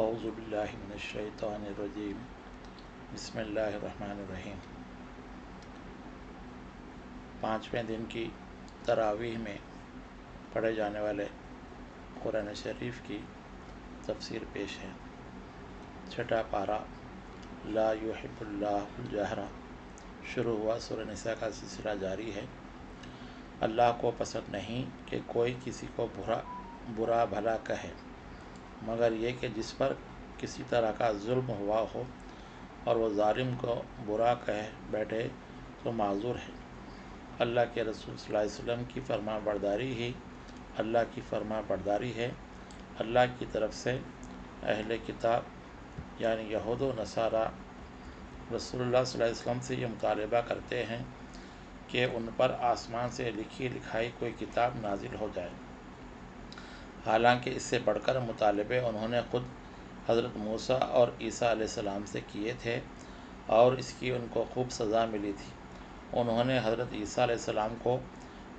اعوذ باللہ من الشیطان الرجیم بسم اللہ الرحمن الرحیم۔ 5ویں دن کی تراویح میں پڑھے جانے والے قرآن شریف کی تفسیر پیش ہے۔ 6واں پارہ لا یحب اللہ الجہر شروع ہوا۔ سورہ نساء کا سلسلہ جاری ہے۔ اللہ کو پسند نہیں کہ کوئی کسی کو برا بھلا کہے، مگر یہ کہ جس پر کسی طرح کا ظلم ہوا ہو اور وہ ظالم کو برا کہہ بیٹھے تو معذور ہے۔ اللہ کے رسول صلی اللہ علیہ وسلم کی فرما برداری ہی اللہ کی فرما برداری ہے۔ اللہ کی طرف سے اہل کتاب یعنی یہود و نصارہ رسول اللہ صلی اللہ علیہ وسلم سے یہ مطالبہ کرتے ہیں کہ ان پر آسمان سے لکھی لکھائی کوئی کتاب نازل ہو جائے، حالانکہ اس سے بڑھ کر مطالبے انہوں نے خود حضرت موسیٰ اور عیسیٰ علیہ السلام سے کیے تھے اور اس کی ان کو خوب سزا ملی تھی۔ انہوں نے حضرت عیسیٰ علیہ السلام کو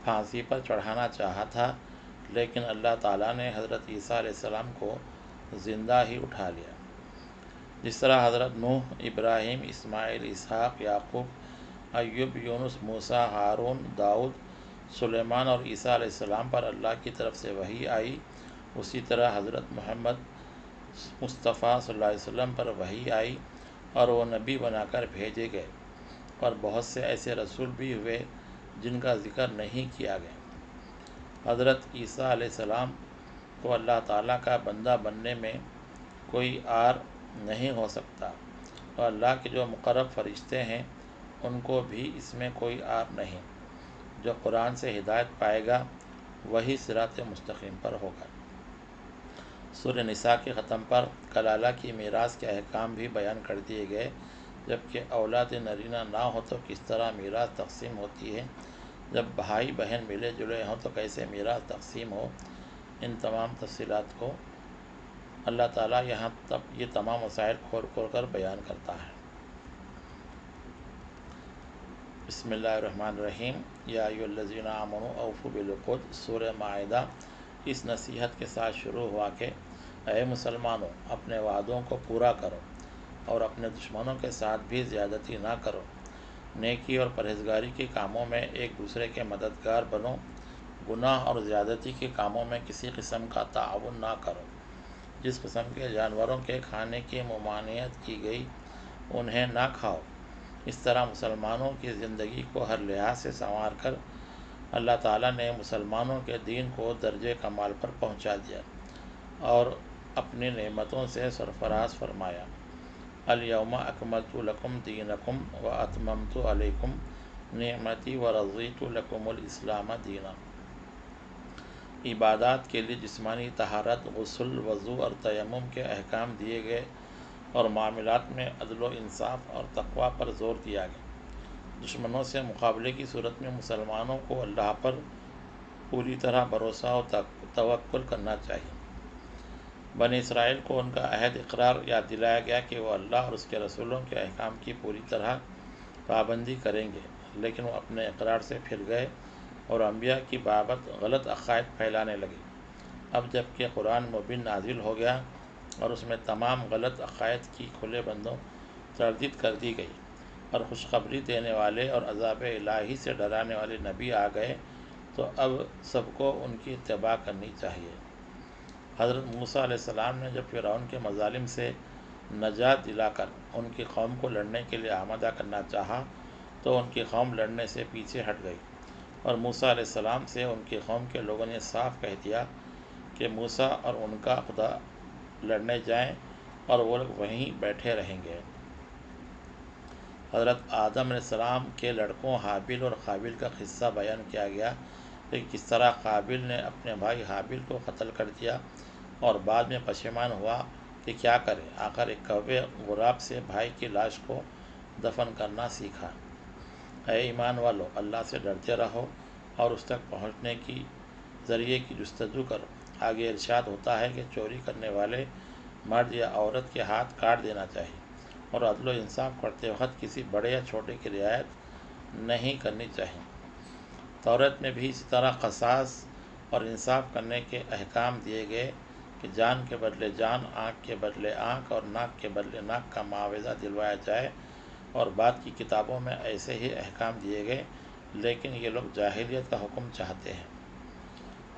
پھانسی پر چڑھانا چاہا تھا، لیکن اللہ تعالیٰ نے حضرت عیسیٰ علیہ السلام کو زندہ ہی اٹھا لیا۔ جس طرح حضرت نوح، ابراہیم، اسماعیل، اسحاق، یعقوب، ایوب، یونس، موسیٰ، ہارون، داؤد، سلیمان اور عیسیٰ علیہ السلام پر اللہ کی طرف سے وحی آئی، اسی طرح حضرت محمد مصطفیٰ صلی اللہ علیہ وسلم پر وحی آئی اور وہ نبی بنا کر بھیجے گئے، اور بہت سے ایسے رسول بھی ہوئے جن کا ذکر نہیں کیا گیا۔ حضرت عیسیٰ علیہ السلام کو اللہ تعالیٰ کا بندہ بننے میں کوئی عار نہیں ہو سکتا، اور اللہ کے جو مقرب فرشتے ہیں ان کو بھی اس میں کوئی عار نہیں۔ جو قرآن سے ہدایت پائے گا وہی صراط مستقیم پر ہوگا۔ سورہ نساء کے ختم پر کلالہ کی میراث کے احکام بھی بیان کر دیے گئے، جبکہ اولاد نرینہ نہ ہو تو کس طرح میراث تقسیم ہوتی ہے، جب بھائی بہن ملے جلے ہوں تو کیسے میراث تقسیم ہو، ان تمام تفصیلات کو اللہ تعالیٰ یہاں تک یہ تمام مسائل کھول کھول کر بیان کرتا ہے۔ بسم اللہ الرحمن الرحیم۔ یا ایھا الذین آمنوا اوفوا بالعقود۔ سورہ مائدہ اس نصیحت کے ساتھ شروع ہوا کہ اے مسلمانوں، اپنے وعدوں کو پورا کرو اور اپنے دشمنوں کے ساتھ بھی زیادتی نہ کرو۔ نیکی اور پرہیزگاری کے کاموں میں ایک دوسرے کے مددگار بنو۔ گناہ اور زیادتی کے کاموں میں کسی قسم کا تعاون نہ کرو۔ جس قسم کے جانوروں کے کھانے کی ممانعت کی گئی انہیں نہ کھاؤ۔ اس طرح مسلمانوں کی زندگی کو ہر لحاظ سے سنوار کر اللہ تعالیٰ نے مسلمانوں کے دین کو درجے کمال پر پہنچا دیا اور اپنی نعمتوں سے سرفراز فرمایا۔ الیوم اکملت لکم دینکم واتممت علیکم نعمتی ورضیت لکم الاسلام دینا۔ عبادات کے لیے جسمانی طہارت، غسل، وضو اور تیمم کے احکام دیے گئے اور معاملات میں عدل و انصاف اور تقویٰ پر زور دیا گیا۔ دشمنوں سے مقابلے کی صورت میں مسلمانوں کو اللہ پر پوری طرح بھروسہ اور توکل کرنا چاہیے۔ بنی اسرائیل کو ان کا عہد اقرار یاد دلایا گیا کہ وہ اللہ اور اس کے رسولوں کے احکام کی پوری طرح پابندی کریں گے، لیکن وہ اپنے اقرار سے پھر گئے اور انبیاء کی بابت غلط عقائد پھیلانے لگے۔ اب جب کہ قرآن مبین نازل ہو گیا اور اس میں تمام غلط عقائد کی کھلے بندوں تردید کر دی گئی اور خوشخبری دینے والے اور عذاب الہی سے ڈرانے والے نبی آ گئے، تو اب سب کو ان کی اتباع کرنی چاہیے۔ حضرت موسیٰ علیہ السلام نے جب فرعون کے مظالم سے نجات دلا کر ان کی قوم کو لڑنے کے لیے آمادہ کرنا چاہا تو ان کی قوم لڑنے سے پیچھے ہٹ گئی، اور موسیٰ علیہ السلام سے ان کی قوم کے لوگوں نے صاف کہہ دیا کہ موسیٰ اور ان کا خدا لڑنے جائیں اور وہ لوگ وہیں بیٹھے رہیں گے۔ حضرت آدم علیہ السلام کے لڑکوں حابیل اور قابیل کا قصہ بیان کیا گیا کہ کس طرح قابیل نے اپنے بھائی حابیل کو قتل کر دیا اور بعد میں پشیمان ہوا کہ کیا کرے، آخر ایک کوے غراب سے بھائی کی لاش کو دفن کرنا سیکھا۔ اے ایمان والو، اللہ سے ڈرتے رہو اور اس تک پہنچنے کی ذریعے کی جستجو کرو۔ آگے ارشاد ہوتا ہے کہ چوری کرنے والے مرد یا عورت کے ہاتھ کاٹ دینا چاہیے، اور عدل و انصاف کرتے وقت کسی بڑے یا چھوٹے کی رعایت نہیں کرنی چاہیے۔ تورات میں بھی اسی طرح قصاص اور انصاف کرنے کے احکام دیے گئے کہ جان کے بدلے جان، آنکھ کے بدلے آنکھ اور ناک کے بدلے ناک کا معاوضہ دلوایا جائے، اور بعد کی کتابوں میں ایسے ہی احکام دیے گئے، لیکن یہ لوگ جاہلیت کا حکم چاہتے ہیں۔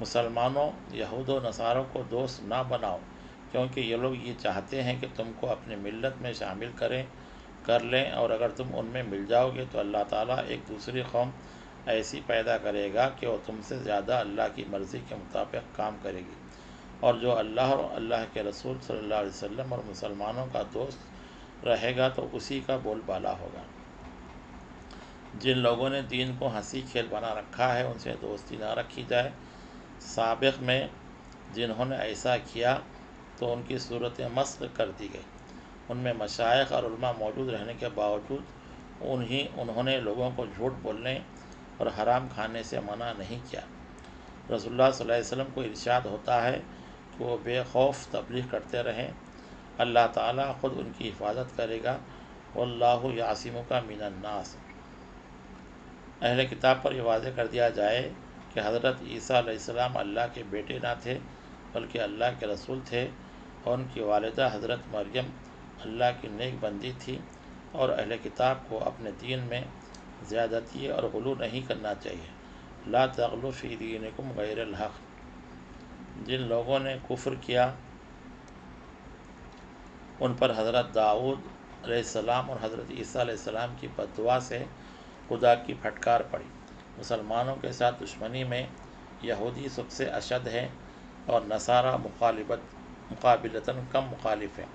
مسلمانوں، یہود و نصاروں کو دوست نہ بناؤ، کیونکہ یہ لوگ یہ چاہتے ہیں کہ تم کو اپنی ملت میں شامل کر لیں، اور اگر تم ان میں مل جاؤ گے تو اللہ تعالیٰ ایک دوسری قوم ایسی پیدا کرے گا کہ وہ تم سے زیادہ اللہ کی مرضی کے مطابق کام کرے گی، اور جو اللہ اور اللہ کے رسول صلی اللہ علیہ وسلم اور مسلمانوں کا دوست رہے گا تو اسی کا بول بالا ہوگا۔ جن لوگوں نے دین کو ہنسی کھیل بنا رکھا ہے ان سے دوستی نہ رکھی جائے۔ سابق میں جنہوں نے ایسا کیا تو ان کی صورتیں مسخ کر دی گئی۔ ان میں مشائخ اور علماء موجود رہنے کے باوجود انہوں نے لوگوں کو جھوٹ بولنے اور حرام کھانے سے منع نہیں کیا۔ رسول اللہ صلی اللہ علیہ وسلم کو ارشاد ہوتا ہے کہ وہ بے خوف تبلیغ کرتے رہیں، اللہ تعالیٰ خود ان کی حفاظت کرے گا، واللہ یعصمک من الناس۔ اہل کتاب پر یہ واضح کر دیا جائے کہ حضرت عیسیٰ علیہ السلام اللہ کے بیٹے نہ تھے بلکہ اللہ کے رسول تھے، اور ان کی والدہ حضرت مریم اللہ کی نیک بندی تھی، اور اہل کتاب کو اپنے دین میں زیادتی اور غلو نہیں کرنا چاہیے۔ لا تغلوا فی دینکم غیر الحق۔ جن لوگوں نے کفر کیا ان پر حضرت داؤد علیہ السلام اور حضرت عیسیٰ علیہ السلام کی بد دعا سے خدا کی پھٹکار پڑی۔ مسلمانوں کے ساتھ دشمنی میں یہودی سب سے اشد ہیں، اور نصارہ مقابلتاً کم مخالف ہیں،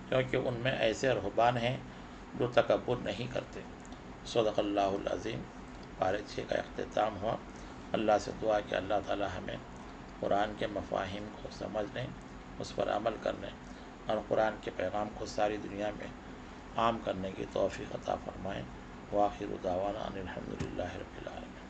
کیونکہ ان میں ایسے رہبان ہیں جو تکبر نہیں کرتے۔ صدق اللہ العظیم۔ پارے 6 کا اختتام ہوا۔ اللہ سے دعا کہ اللہ تعالی ہمیں قرآن کے مفاہیم کو سمجھنے، اس پر عمل کرنے اور قرآن کے پیغام کو ساری دنیا میں عام کرنے کی توفیق عطا فرمائیں۔ وآخر دعوانا ان الحمد للہ رب العالمین۔